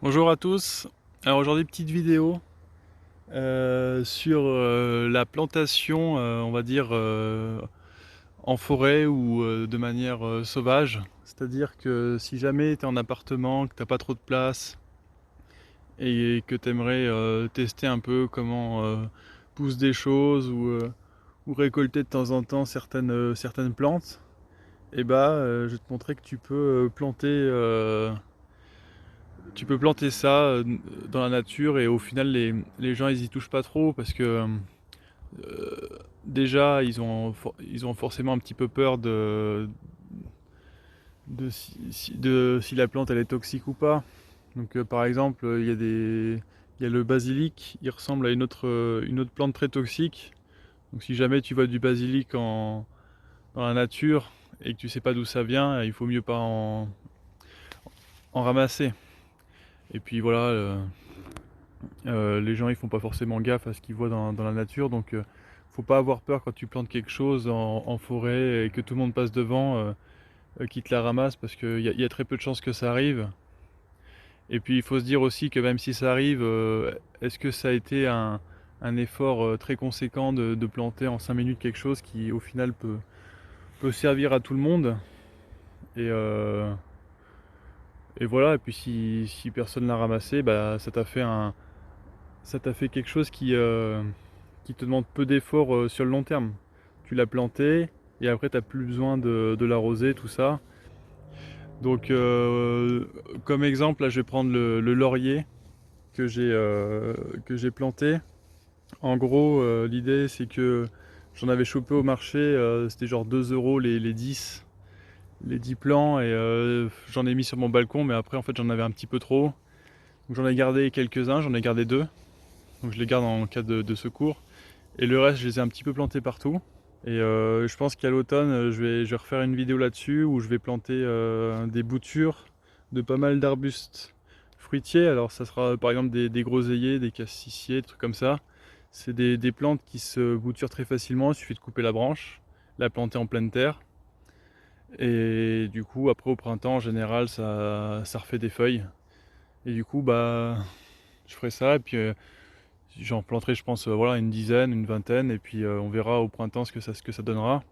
Bonjour à tous. Alors aujourd'hui petite vidéo sur la plantation, on va dire en forêt ou de manière sauvage. C'est-à-dire que si jamais tu es en appartement, que t'as pas trop de place et que tu aimerais tester un peu comment poussent des choses ou récolter de temps en temps certaines plantes, et bah je vais te montrer que tu peux planter ça dans la nature et au final les gens ils y touchent pas trop parce que déjà ils ont forcément un petit peu peur de si la plante elle est toxique ou pas. Donc par exemple il y a le basilic, il ressemble à une autre plante très toxique. Donc si jamais tu vois du basilic dans la nature et que tu sais pas d'où ça vient, il faut mieux pas en ramasser. Et puis voilà, les gens ils font pas forcément gaffe à ce qu'ils voient dans la nature, donc faut pas avoir peur quand tu plantes quelque chose en forêt et que tout le monde passe devant, qui te la ramasse parce qu'il y a très peu de chances que ça arrive. Et puis il faut se dire aussi que même si ça arrive, est-ce que ça a été un effort très conséquent de planter en 5 minutes quelque chose qui au final peut servir à tout le monde et, euh, et voilà, et puis si personne l'a ramassé, bah ça t'a fait quelque chose qui te demande peu d'efforts sur le long terme. Tu l'as planté et après tu n'as plus besoin de l'arroser, tout ça. Donc comme exemple, là je vais prendre le laurier que j'ai planté. En gros, l'idée c'est que j'en avais chopé au marché, c'était genre 2 euros les 10 plants et j'en ai mis sur mon balcon, mais après en fait j'en avais un petit peu trop. Donc j'en ai gardé quelques-uns, j'en ai gardé deux. Donc je les garde en cas de secours. Et le reste, je les ai un petit peu plantés partout. Et je pense qu'à l'automne, je vais refaire une vidéo là-dessus où je vais planter des boutures de pas mal d'arbustes fruitiers. Alors ça sera par exemple des groseilliers, des cassissiers, des trucs comme ça. C'est des plantes qui se bouturent très facilement, il suffit de couper la branche, la planter en pleine terre. Et du coup, après au printemps, en général, ça refait des feuilles. Et du coup, bah, je ferai ça. Et puis j'en planterai, je pense, voilà, une dizaine, une vingtaine. Et puis on verra au printemps ce que ça donnera.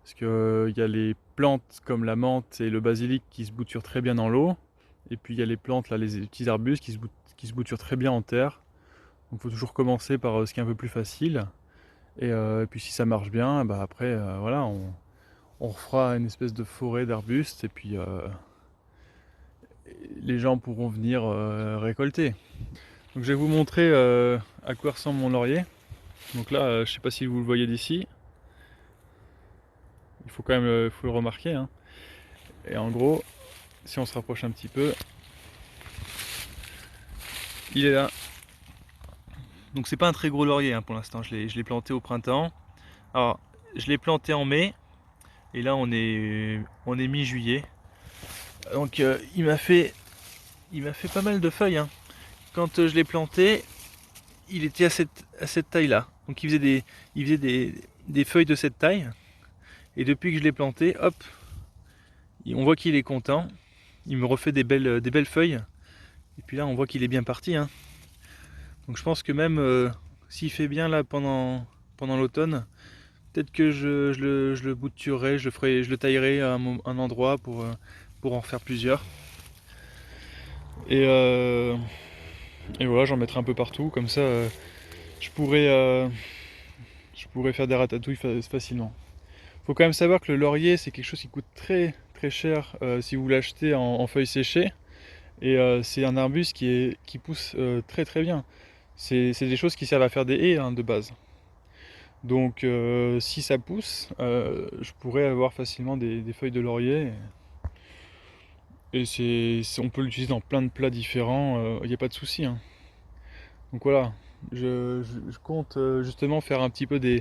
Parce que il y a les plantes comme la menthe et le basilic qui se bouturent très bien dans l'eau. Et puis il y a les plantes, là, les petits arbustes qui se bouturent très bien en terre. Donc il faut toujours commencer par ce qui est un peu plus facile. Et puis si ça marche bien, bah après voilà, on refera une espèce de forêt d'arbustes et puis les gens pourront venir récolter. Donc je vais vous montrer à quoi ressemble mon laurier. Donc là, je sais pas si vous le voyez d'ici. Il faut quand même faut le remarquer, hein. Et en gros, si on se rapproche un petit peu, il est là. Donc c'est pas un très gros laurier hein, pour l'instant, je l'ai planté au printemps. Alors je l'ai planté en mai et là on est mi-juillet. Donc il m'a fait pas mal de feuilles, hein. Quand je l'ai planté, il était à cette taille là. Donc il faisait des feuilles de cette taille. Et depuis que je l'ai planté, hop, on voit qu'il est content. Il me refait des belles feuilles. Et puis là on voit qu'il est bien parti, hein. Donc je pense que même s'il fait bien là pendant l'automne, peut-être que je le bouturerai, je le taillerai à un endroit pour en faire plusieurs. Et, euh, et voilà, j'en mettrai un peu partout, comme ça je pourrais, euh, je pourrais faire des ratatouilles facilement. Faut quand même savoir que le laurier c'est quelque chose qui coûte très cher si vous l'achetez en feuilles séchées. Et c'est un arbuste qui pousse très bien. C'est des choses qui servent à faire des haies hein, de base. Donc si ça pousse, je pourrais avoir facilement des feuilles de laurier. Et on peut l'utiliser dans plein de plats différents, il n'y a pas de souci, hein. Donc voilà, je compte justement faire un petit peu des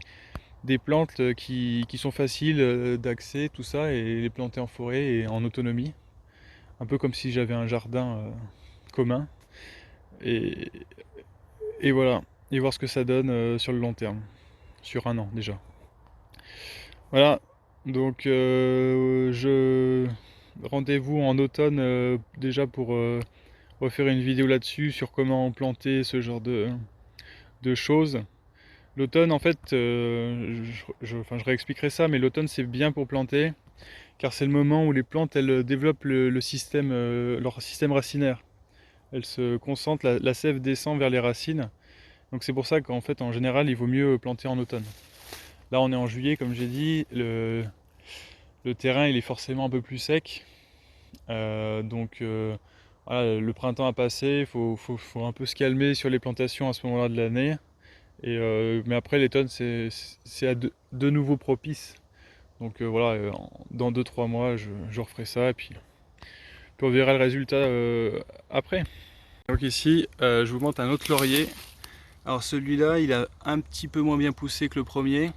plantes qui sont faciles d'accès, tout ça, et les planter en forêt et en autonomie. Un peu comme si j'avais un jardin commun. Et, et voilà, et voir ce que ça donne sur le long terme, sur un an déjà. Voilà, donc je rendez-vous en automne déjà pour refaire une vidéo là-dessus sur comment planter ce genre de choses. L'automne, en fait, enfin, je réexpliquerai ça, mais l'automne c'est bien pour planter, car c'est le moment où les plantes elles développent le système, leur système racinaire. Elles se concentrent, la sève descend vers les racines, donc c'est pour ça qu'en fait en général il vaut mieux planter en automne. Là on est en juillet, comme j'ai dit, le terrain il est forcément un peu plus sec, donc voilà, le printemps a passé, il faut un peu se calmer sur les plantations à ce moment-là de l'année. Mais après l'automne c'est de nouveau propice. Donc voilà, dans 2-3 mois je referai ça et puis on verra le résultat après. Donc ici je vous montre un autre laurier. Alors celui-là il a un petit peu moins bien poussé que le premier.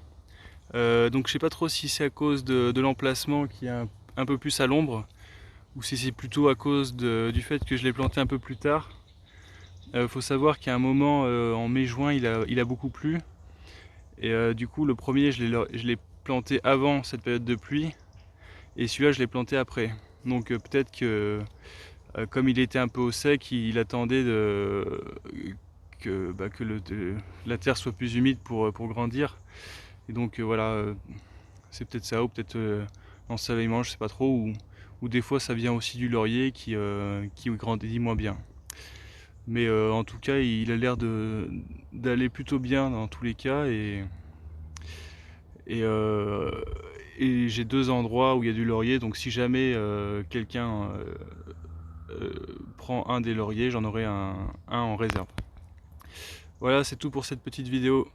Donc je sais pas trop si c'est à cause de l'emplacement qui est un peu plus à l'ombre ou si c'est plutôt à cause du fait que je l'ai planté un peu plus tard. Faut savoir qu'à un moment en mai-juin il a beaucoup plu. Et du coup le premier je l'ai planté avant cette période de pluie. Et celui-là je l'ai planté après. Donc peut-être que comme il était un peu au sec, il attendait que la terre soit plus humide pour grandir. Et donc voilà, c'est peut-être ça, ou peut-être l'ensoleillement, je sais pas trop, ou des fois ça vient aussi du laurier qui grandit moins bien. Mais en tout cas, il a l'air d'aller plutôt bien dans tous les cas, et, euh, et j'ai 2 endroits où il y a du laurier, donc si jamais quelqu'un prend un des lauriers, j'en aurai un en réserve. Voilà, c'est tout pour cette petite vidéo.